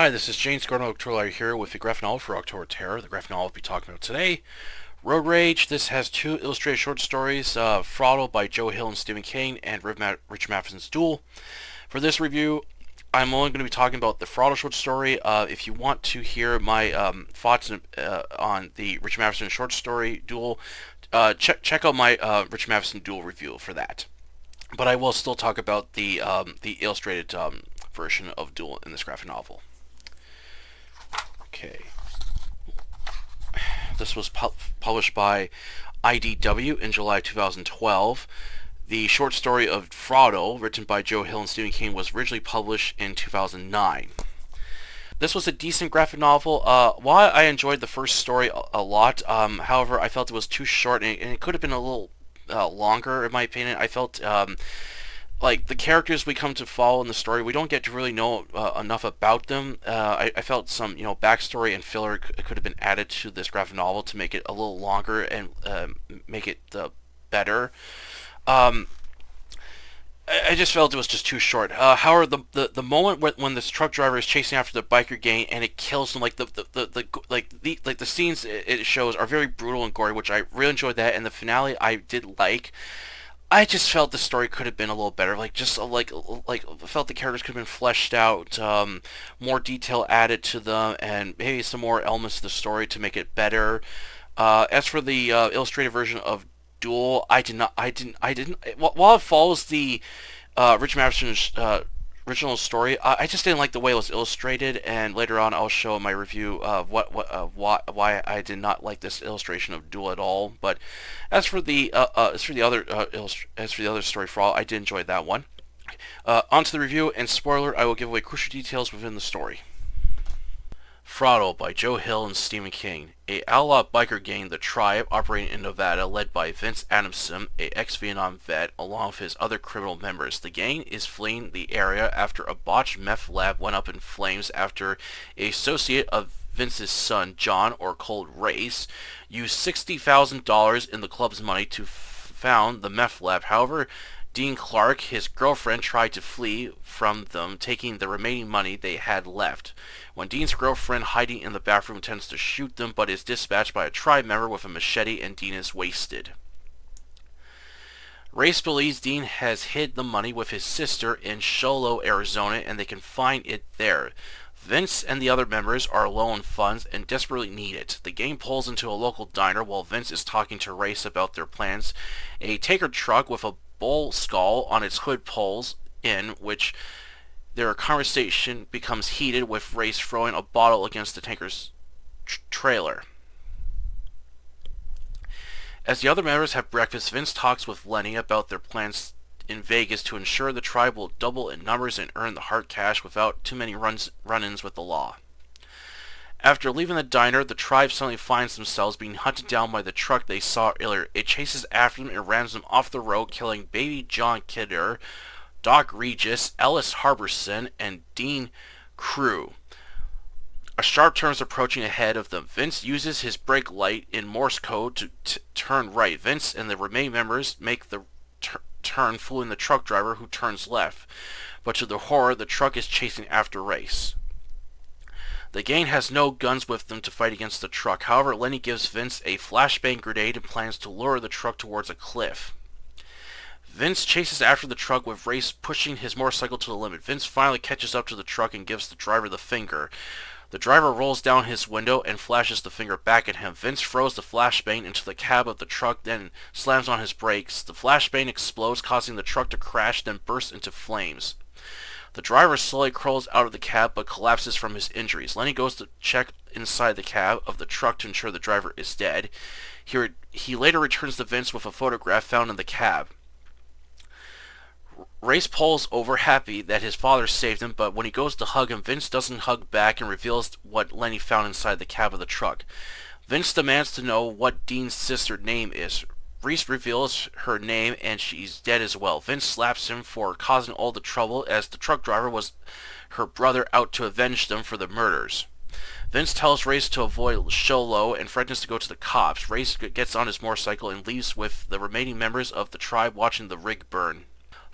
Hi, this is James Gordon here with the graphic novel for October Terror. The graphic novel I'll be talking about today, Road Rage. This has two illustrated short stories, Throttle by Joe Hill and Stephen King, and Richard Matheson's Duel. For this review, I'm only going to be talking about the Throttle short story. If you want to hear my thoughts on the Richard Matheson short story Duel, check out my Richard Matheson Duel review for that. But I will still talk about the illustrated version of Duel in this graphic novel. Okay. This was published by IDW in July 2012. The short story of Throttle, written by Joe Hill and Stephen King, was originally published in 2009. This was a decent graphic novel. While I enjoyed the first story a lot, however, I felt it was too short, and it could have been a little longer, in my opinion. I felt like the characters we come to follow in the story, we don't get to really know enough about them. I felt some, backstory and filler could have been added to this graphic novel to make it a little longer and make it better. I just felt it was just too short. However, the moment when this truck driver is chasing after the biker gang and it kills them, the scenes it shows are very brutal and gory, which I really enjoyed that. And the finale I did like. I just felt the story could have been a little better. Felt the characters could have been fleshed out, more detail added to them, and maybe some more elements to the story to make it better. As for the illustrated version of Duel, while it follows the Richard Matheson's original story, I just didn't like the way it was illustrated, and later on I'll show my review of why I did not like this illustration of Duel at all. But as for the other story, for all, I did enjoy that one. On to the review, and spoiler, I will give away crucial details within the story. Throttle by Joe Hill and Stephen King. A outlaw biker gang, the Tribe, operating in Nevada, led by Vince Adamson, a ex-Vietnam vet, along with his other criminal members. The gang is fleeing the area after a botched meth lab went up in flames after an associate of Vince's son, John, or Cold Race, used $60,000 in the club's money to found the meth lab. However, Dean Clark, his girlfriend, tried to flee from them, taking the remaining money they had left. When Dean's girlfriend, hiding in the bathroom, attempts to shoot them, but is dispatched by a Tribe member with a machete, and Dean is wasted. Race believes Dean has hid the money with his sister in Sholo, Arizona, and they can find it there. Vince and the other members are low on funds and desperately need it. The gang pulls into a local diner while Vince is talking to Race about their plans. A tanker truck with a bull skull on its hood pulls in, which their conversation becomes heated, with Race throwing a bottle against the tanker's trailer. As the other members have breakfast, Vince talks with Lenny about their plans in Vegas to ensure the Tribe will double in numbers and earn the hard cash without too many run-ins with the law. After leaving the diner, the Tribe suddenly finds themselves being hunted down by the truck they saw earlier. It chases after them and rams them off the road, killing Baby John Kidder, Doc Regis, Ellis Harbison, and Dean Crew. A sharp turn is approaching ahead of them. Vince uses his brake light in Morse code to turn right. Vince and the remaining members make the turn, fooling the truck driver, who turns left. But to their horror, the truck is chasing after Race. The gang has no guns with them to fight against the truck. However, Lenny gives Vince a flashbang grenade and plans to lure the truck towards a cliff. Vince chases after the truck, with Race pushing his motorcycle to the limit. Vince finally catches up to the truck and gives the driver the finger. The driver rolls down his window and flashes the finger back at him. Vince throws the flashbang into the cab of the truck, then slams on his brakes. The flashbang explodes, causing the truck to crash, then burst into flames. The driver slowly crawls out of the cab but collapses from his injuries. Lenny goes to check inside the cab of the truck to ensure the driver is dead. He later returns to Vince with a photograph found in the cab. Race pulls over, happy that his father saved him, but when he goes to hug him, Vince doesn't hug back and reveals what Lenny found inside the cab of the truck. Vince demands to know what Dean's sister's name is. Reese reveals her name, and she's dead as well. Vince slaps him for causing all the trouble, as the truck driver was her brother out to avenge them for the murders. Vince tells Race to avoid Sholo and threatens to go to the cops. Race gets on his motorcycle and leaves with the remaining members of the Tribe watching the rig burn.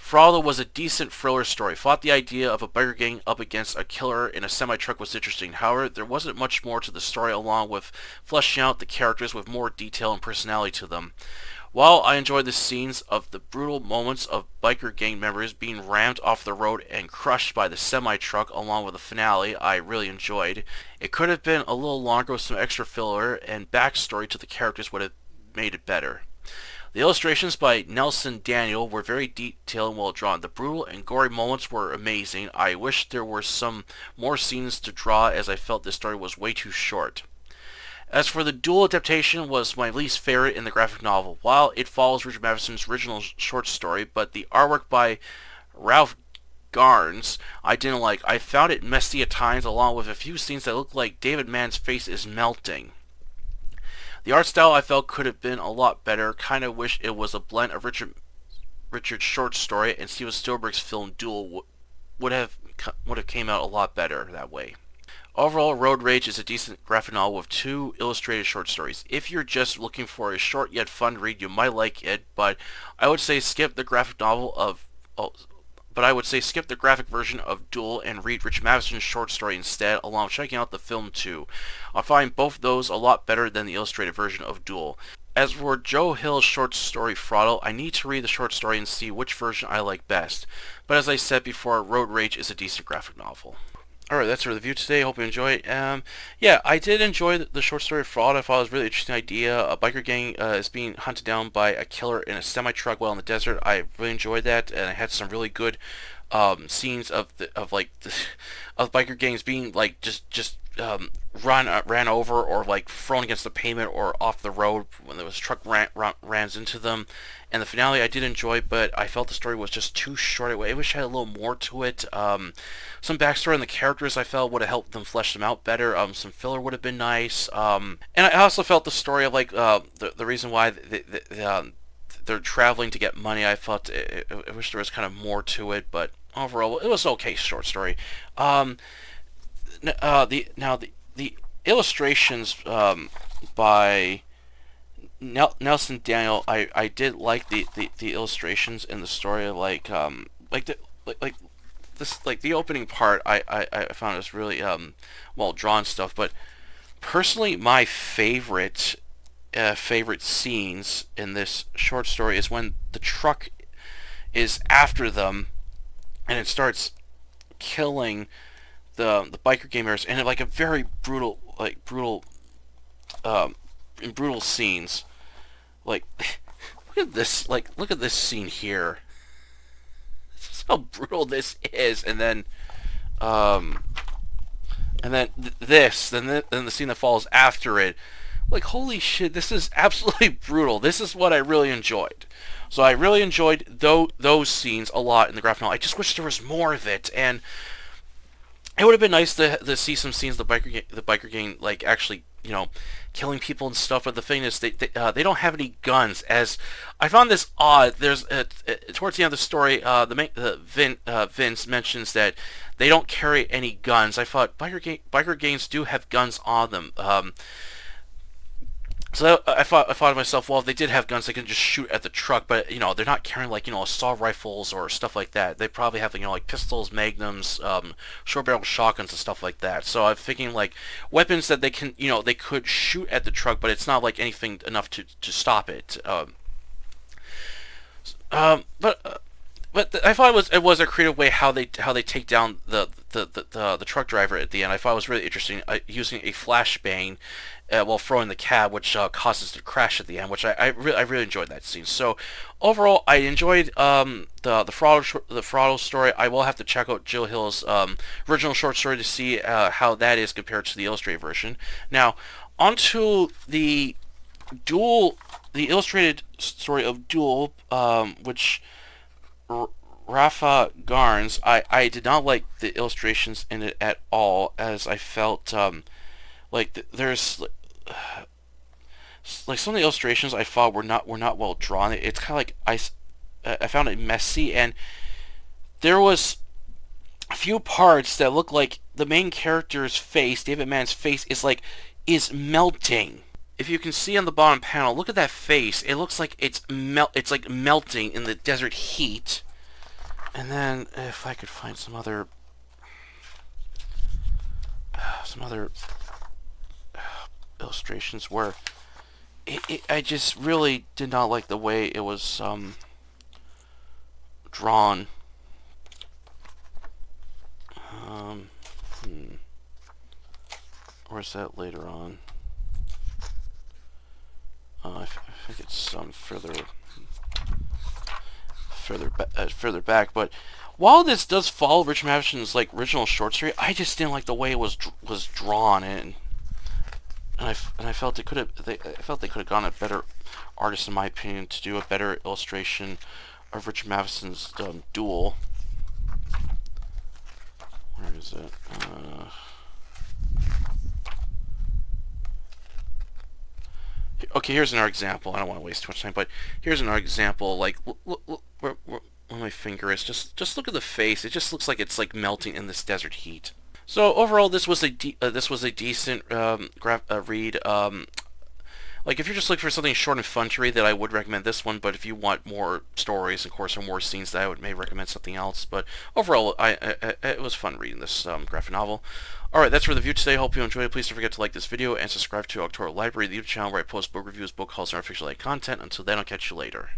Throttle was a decent thriller story. Thought the idea of a biker gang up against a killer in a semi-truck was interesting. However, there wasn't much more to the story along with fleshing out the characters with more detail and personality to them. While I enjoyed the scenes of the brutal moments of biker gang members being rammed off the road and crushed by the semi-truck along with the finale I really enjoyed, it could have been a little longer with some extra filler and backstory to the characters would have made it better. The illustrations by Nelson Daniel were very detailed and well drawn. The brutal and gory moments were amazing. I wish there were some more scenes to draw as I felt this story was way too short. As for the Duel adaptation was my least favorite in the graphic novel. While it follows Richard Matheson's original short story, but the artwork by Ralph Garnes I didn't like. I found it messy at times along with a few scenes that looked like David Mann's face is melting. The art style I felt could have been a lot better. Kind of wish it was a blend of Richard's short story and Steven Spielberg's film Duel would have came out a lot better that way. Overall, Road Rage is a decent graphic novel with 2 illustrated short stories. If you're just looking for a short yet fun read, you might like it, but I would say skip the graphic version of Duel and read Richard Matheson's short story instead, along with checking out the film too. I find both those a lot better than the illustrated version of Duel. As for Joe Hill's short story Throttle, I need to read the short story and see which version I like best. But as I said before, Road Rage is a decent graphic novel. Alright, that's our review today. Hope you enjoy it. Yeah, I did enjoy the short story Fraud. I thought it was a really interesting idea. A biker gang is being hunted down by a killer in a semi-truck while in the desert. I really enjoyed that, and I had some really good scenes of biker gangs being like just ran over or like thrown against the pavement or off the road when there was a truck ran into them. And the finale I did enjoy, but I felt the story was just too short. I wish I had a little more to it. Some backstory on the characters I felt would have helped them flesh them out better. Some filler would have been nice. And I also felt the story of like the reason why they're traveling to get money. I felt I wish there was kind of more to it, but overall it was an okay short story. The illustrations by Nelson Daniel, I did like the illustrations in the story, like the opening part. I found this really well drawn stuff. But personally, my favorite scenes in this short story is when the truck is after them and it starts killing the biker gamers, and like a very brutal scenes. Like, look at this scene here. This is how brutal this is, and then the scene that follows after it. Like, holy shit, this is absolutely brutal. This is what I really enjoyed. So I really enjoyed those scenes a lot in the graphic novel. I just wish there was more of it, and it would have been nice to see some scenes of the biker gang like actually, you know, killing people and stuff. But the thing is, they don't have any guns. As I found this odd. There's towards the end of the story, Vince mentions that they don't carry any guns. I thought biker gangs do have guns on them. So I thought to myself, well, if they did have guns, they could just shoot at the truck. But you know, they're not carrying like, you know, assault rifles or stuff like that. They probably have, you know, like pistols, magnums, short barrel shotguns and stuff like that. So I'm thinking like weapons that they can, you know, they could shoot at the truck, but it's not like anything enough to stop it. But I thought it was a creative way how they take down the truck driver at the end. I thought it was really interesting, using a flashbang while throwing the cab, which causes the crash at the end, which I really enjoyed that scene. So overall, I enjoyed the Throttle story. I will have to check out Jill Hill's original short story to see how that is compared to the illustrated version. Now, onto the Duel, the illustrated story of Duel, which Rafa Garnes, I did not like the illustrations in it at all, as I felt there's like some of the illustrations I thought were not well drawn. It's kind of like I found it messy, and there was a few parts that look like the main character's face, David Mann's face, is melting. If you can see on the bottom panel, look at that face. It looks like it's like melting in the desert heat. And then if I could find some other illustrations where I just really did not like the way it was drawn. Or is that later on? I think it's further back. But while this does follow Richard Matheson's like original short story, I just didn't like the way it was drawn in. And I felt they could have gone a better artist, in my opinion, to do a better illustration of Richard Matheson's Duel. Where is it? Okay, here's another example. I don't want to waste too much time, but here's another example. Like, look where my finger is. Just look at the face. It just looks like it's like melting in this desert heat. So overall, this was a decent read. Like, if you're just looking for something short and fun to read, that I would recommend this one. But if you want more stories, of course, or more scenes, that I would may recommend something else. But overall, it was fun reading this graphic novel. Alright, that's for the review today. Hope you enjoyed it. Please don't forget to like this video and subscribe to October Library, the YouTube channel where I post book reviews, book hauls, and artificial content. Until then, I'll catch you later.